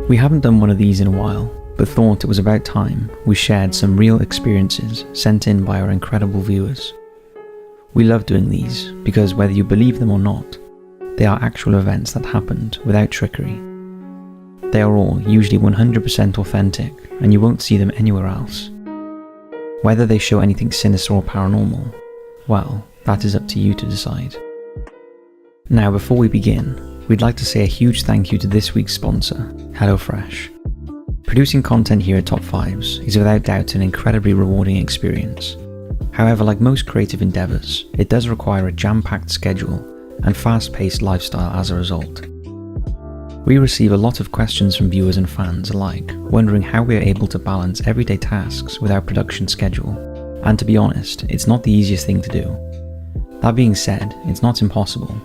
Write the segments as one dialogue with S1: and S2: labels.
S1: We haven't done one of these in a while, but thought it was about time we shared some real experiences sent in by our incredible viewers. We love doing these because whether you believe them or not, they are actual events that happened without trickery. They are all usually 100% authentic and you won't see them anywhere else. Whether they show anything sinister or paranormal, well, that is up to you to decide. Now before we begin, we'd like to say a huge thank you to this week's sponsor, HelloFresh. Producing content here at Top 5s is without doubt an incredibly rewarding experience. However, like most creative endeavours, it does require a jam-packed schedule and fast-paced lifestyle as a result. We receive a lot of questions from viewers and fans alike, wondering how we are able to balance everyday tasks with our production schedule, and to be honest, it's not the easiest thing to do. That being said, it's not impossible,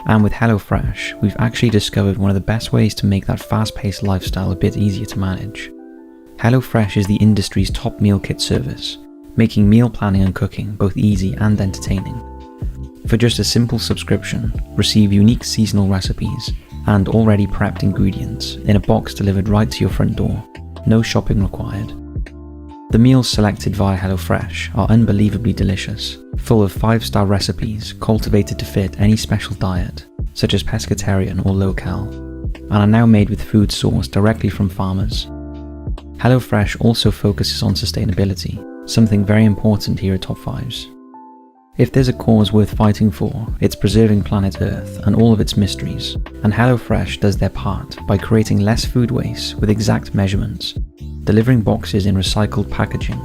S1: and with HelloFresh, we've actually discovered one of the best ways to make that fast-paced lifestyle a bit easier to manage. HelloFresh is the industry's top meal kit service, making meal planning and cooking both easy and entertaining. For just a simple subscription, receive unique seasonal recipes and already prepped ingredients in a box delivered right to your front door, no shopping required. The meals selected via HelloFresh are unbelievably delicious, full of 5-star recipes cultivated to fit any special diet, such as pescatarian or low-cal, and are now made with food sourced directly from farmers. HelloFresh also focuses on sustainability, something very important here at Top 5s. If there's a cause worth fighting for, it's preserving planet Earth and all of its mysteries, and HelloFresh does their part by creating less food waste with exact measurements, delivering boxes in recycled packaging,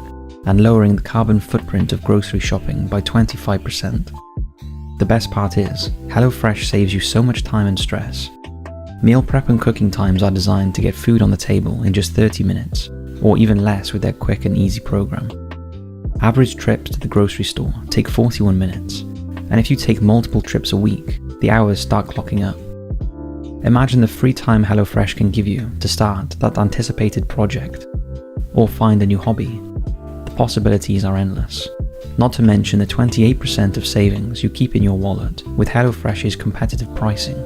S1: and lowering the carbon footprint of grocery shopping by 25%. The best part is, HelloFresh saves you so much time and stress. Meal prep and cooking times are designed to get food on the table in just 30 minutes, or even less with their quick and easy program. Average trips to the grocery store take 41 minutes, and if you take multiple trips a week, the hours start clocking up. Imagine the free time HelloFresh can give you to start that anticipated project, or find a new hobby. The possibilities are endless, not to mention the 28% of savings you keep in your wallet with HelloFresh's competitive pricing.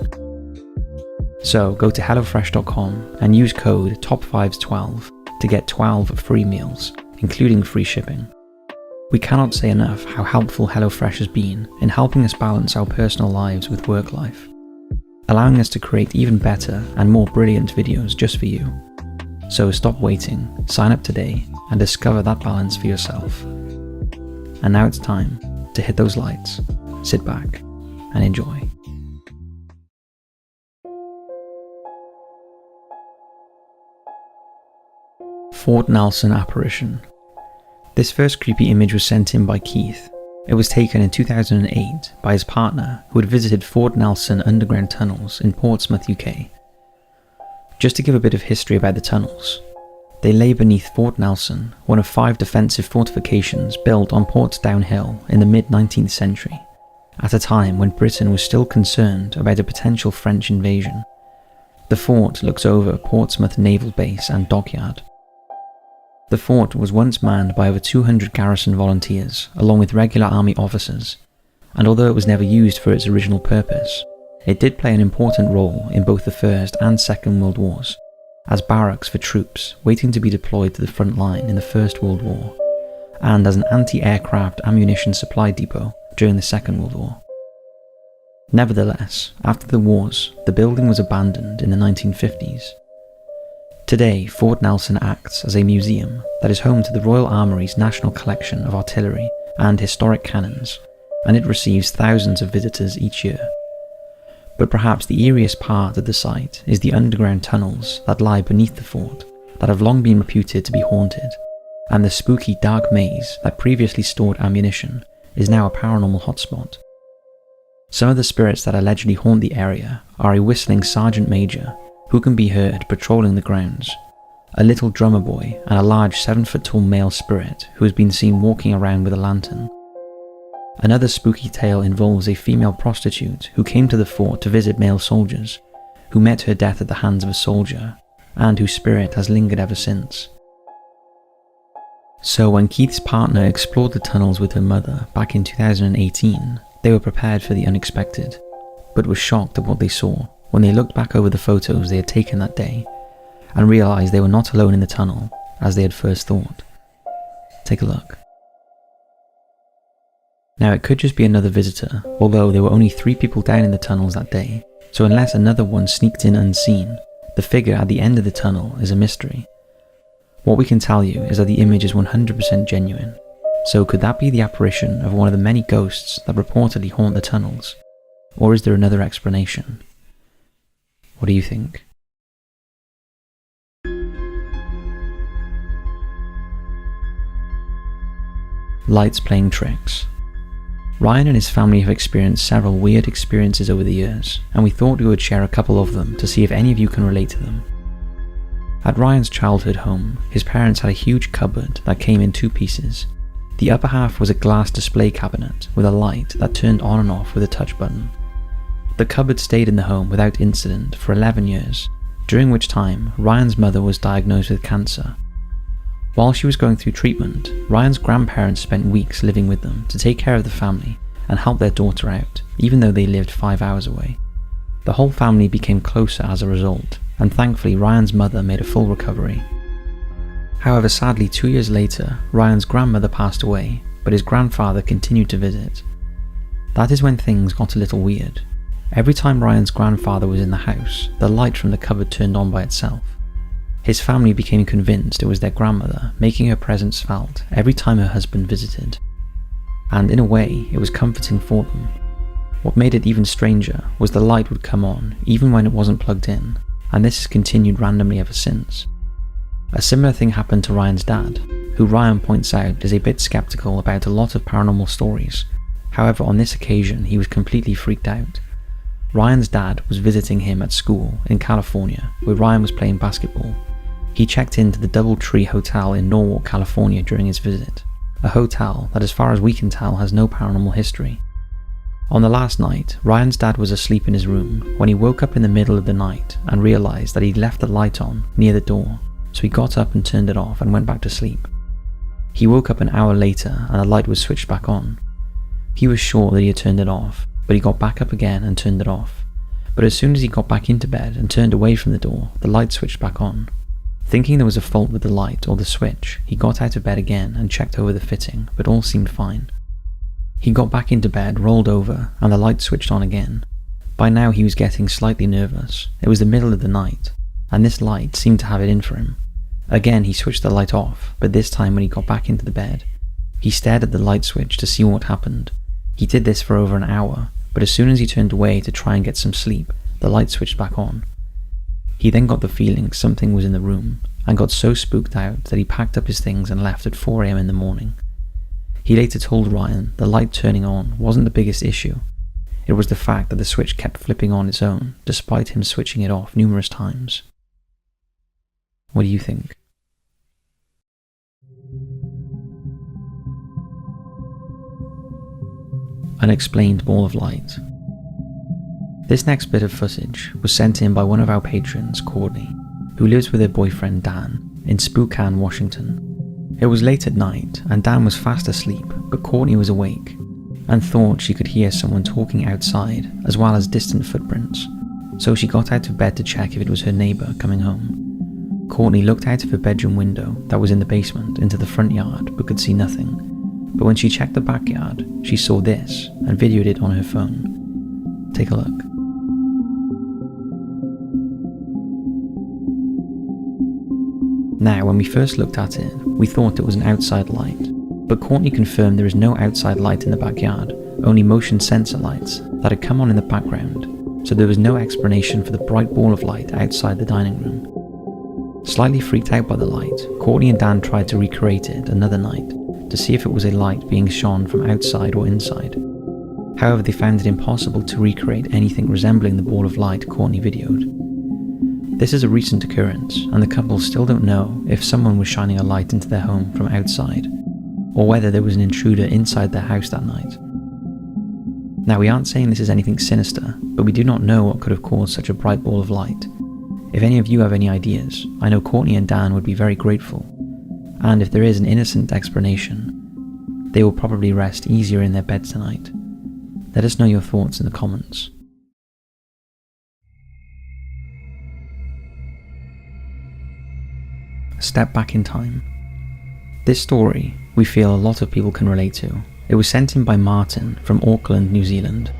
S1: So go to hellofresh.com and use code TOP5s12 to get 12 free meals, including free shipping. We cannot say enough how helpful HelloFresh has been in helping us balance our personal lives with work life, allowing us to create even better and more brilliant videos just for you. So stop waiting, sign up today, and discover that balance for yourself. And now it's time to hit those lights, sit back, and enjoy. Fort Nelson apparition. This first creepy image was sent in by Keith. It was taken in 2008 by his partner who had visited Fort Nelson underground tunnels in Portsmouth, UK. Just to give a bit of history about the tunnels, they lay beneath Fort Nelson, one of 5 defensive fortifications built on Portsdown Hill in the mid-19th century, at a time when Britain was still concerned about a potential French invasion. The fort looks over Portsmouth Naval Base and Dockyard. The fort was once manned by over 200 garrison volunteers, along with regular army officers, and although it was never used for its original purpose, it did play an important role in both the First and Second World Wars, as barracks for troops waiting to be deployed to the front line in the First World War, and as an anti-aircraft ammunition supply depot during the Second World War. Nevertheless, after the wars, the building was abandoned in the 1950s. Today, Fort Nelson acts as a museum that is home to the Royal Armoury's national collection of artillery and historic cannons, and it receives thousands of visitors each year. But perhaps the eeriest part of the site is the underground tunnels that lie beneath the fort that have long been reputed to be haunted, and the spooky dark maze that previously stored ammunition is now a paranormal hotspot. Some of the spirits that allegedly haunt the area are a whistling sergeant major who can be heard patrolling the grounds, a little drummer boy, and a large 7-foot-tall male spirit who has been seen walking around with a lantern. Another spooky tale involves a female prostitute who came to the fort to visit male soldiers, who met her death at the hands of a soldier, and whose spirit has lingered ever since. So when Keith's partner explored the tunnels with her mother back in 2018, they were prepared for the unexpected, but were shocked at what they saw when they looked back over the photos they had taken that day, and realised they were not alone in the tunnel, as they had first thought. Take a look. Now it could just be another visitor, although there were only 3 people down in the tunnels that day, so unless another one sneaked in unseen, the figure at the end of the tunnel is a mystery. What we can tell you is that the image is 100% genuine, so could that be the apparition of one of the many ghosts that reportedly haunt the tunnels? Or is there another explanation? What do you think? Lights playing tricks. Ryan and his family have experienced several weird experiences over the years, and we thought we would share a couple of them to see if any of you can relate to them. At Ryan's childhood home, his parents had a huge cupboard that came in 2 pieces. The upper half was a glass display cabinet with a light that turned on and off with a touch button. The cupboard stayed in the home without incident for 11 years, during which time Ryan's mother was diagnosed with cancer. While she was going through treatment, Ryan's grandparents spent weeks living with them to take care of the family and help their daughter out, even though they lived 5 hours away. The whole family became closer as a result, and thankfully Ryan's mother made a full recovery. However, sadly 2 years later, Ryan's grandmother passed away, but his grandfather continued to visit. That is when things got a little weird. Every time Ryan's grandfather was in the house, the light from the cupboard turned on by itself. His family became convinced it was their grandmother making her presence felt every time her husband visited. And in a way, it was comforting for them. What made it even stranger was the light would come on even when it wasn't plugged in, and this has continued randomly ever since. A similar thing happened to Ryan's dad, who Ryan points out is a bit skeptical about a lot of paranormal stories. However, on this occasion he was completely freaked out. Ryan's dad was visiting him at school in California, where Ryan was playing basketball. He checked into the DoubleTree Hotel in Norwalk, California during his visit, a hotel that as far as we can tell has no paranormal history. On the last night, Ryan's dad was asleep in his room when he woke up in the middle of the night and realised that he'd left the light on near the door, so he got up and turned it off and went back to sleep. He woke up an hour later and the light was switched back on. He was sure that he had turned it off, but he got back up again and turned it off. But as soon as he got back into bed and turned away from the door, the light switched back on. Thinking there was a fault with the light or the switch, he got out of bed again and checked over the fitting, but all seemed fine. He got back into bed, rolled over, and the light switched on again. By now he was getting slightly nervous. It was the middle of the night, and this light seemed to have it in for him. Again he switched the light off, but this time when he got back into the bed, he stared at the light switch to see what happened. He did this for over an hour, but as soon as he turned away to try and get some sleep, the light switched back on. He then got the feeling something was in the room, and got so spooked out that he packed up his things and left at 4 AM in the morning. He later told Ryan the light turning on wasn't the biggest issue. It was the fact that the switch kept flipping on its own, despite him switching it off numerous times. What do you think? Unexplained ball of light. This next bit of footage was sent in by one of our patrons, Courtney, who lives with her boyfriend Dan in Spokane, Washington. It was late at night and Dan was fast asleep, but Courtney was awake and thought she could hear someone talking outside as well as distant footprints, so she got out of bed to check if it was her neighbour coming home. Courtney looked out of her bedroom window that was in the basement into the front yard but could see nothing, but when she checked the backyard she saw this and videoed it on her phone. Take a look. Now, when we first looked at it, we thought it was an outside light, but Courtney confirmed there is no outside light in the backyard, only motion sensor lights that had come on in the background, so there was no explanation for the bright ball of light outside the dining room. Slightly freaked out by the light, Courtney and Dan tried to recreate it another night to see if it was a light being shone from outside or inside. However, they found it impossible to recreate anything resembling the ball of light Courtney videoed. This is a recent occurrence, and the couple still don't know if someone was shining a light into their home from outside, or whether there was an intruder inside their house that night. Now, we aren't saying this is anything sinister, but we do not know what could have caused such a bright ball of light. If any of you have any ideas, I know Courtney and Dan would be very grateful, and if there is an innocent explanation, they will probably rest easier in their beds tonight. Let us know your thoughts in the comments. a step back in time. This story, we feel a lot of people can relate to. It was sent in by Martin from Auckland, New Zealand.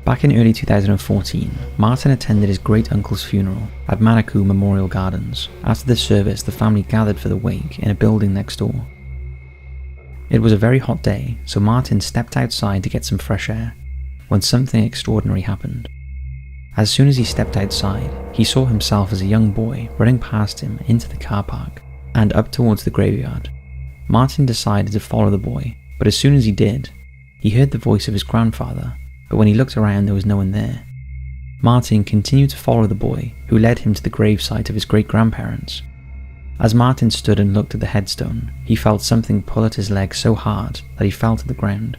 S1: Back in early 2014, Martin attended his great-uncle's funeral at Manaku Memorial Gardens. After the service, the family gathered for the wake in a building next door. It was a very hot day, so Martin stepped outside to get some fresh air, when something extraordinary happened. As soon as he stepped outside, he saw himself as a young boy running past him into the car park and up towards the graveyard. Martin decided to follow the boy, but as soon as he did, he heard the voice of his grandfather, but when he looked around there was no one there. Martin continued to follow the boy, who led him to the gravesite of his great-grandparents. As Martin stood and looked at the headstone, he felt something pull at his leg so hard that he fell to the ground.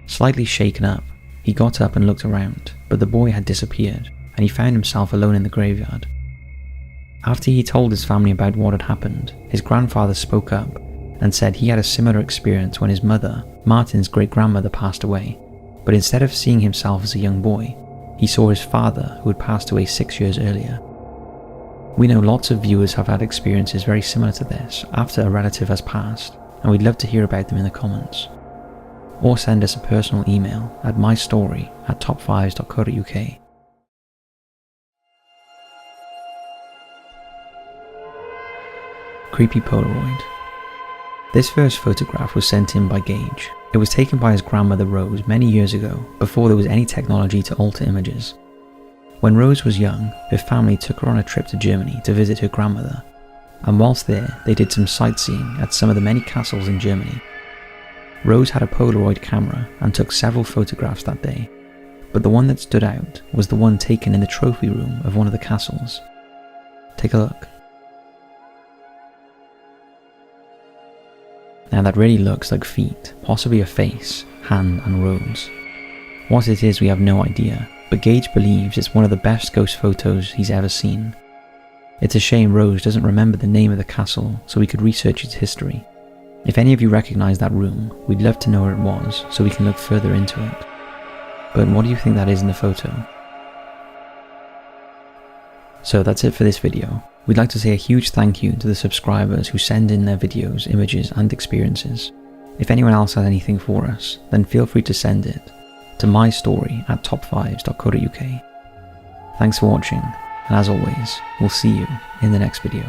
S1: Slightly shaken up, he got up and looked around, but the boy had disappeared, and he found himself alone in the graveyard. After he told his family about what had happened, his grandfather spoke up and said he had a similar experience when his mother, Martin's great-grandmother, passed away, but instead of seeing himself as a young boy, he saw his father, who had passed away 6 years earlier. We know lots of viewers have had experiences very similar to this after a relative has passed, and we'd love to hear about them in the comments. Or send us a personal email at mystory@top5s.co.uk. Creepy Polaroid. This first photograph was sent in by Gage. It was taken by his grandmother Rose many years ago, before there was any technology to alter images. When Rose was young, her family took her on a trip to Germany to visit her grandmother, and whilst there, they did some sightseeing at some of the many castles in Germany. Rose had a Polaroid camera and took several photographs that day, but the one that stood out was the one taken in the trophy room of one of the castles. Take a look. Now that really looks like feet, possibly a face, hand and Rose. What it is we have no idea, but Gage believes it's one of the best ghost photos he's ever seen. It's a shame Rose doesn't remember the name of the castle so we could research its history. If any of you recognise that room, we'd love to know where it was so we can look further into it. But what do you think that is in the photo? So that's it for this video. We'd like to say a huge thank you to the subscribers who send in their videos, images and experiences. If anyone else has anything for us, then feel free to send it to mystory@top5s.co.uk. Thanks for watching, and as always, we'll see you in the next video.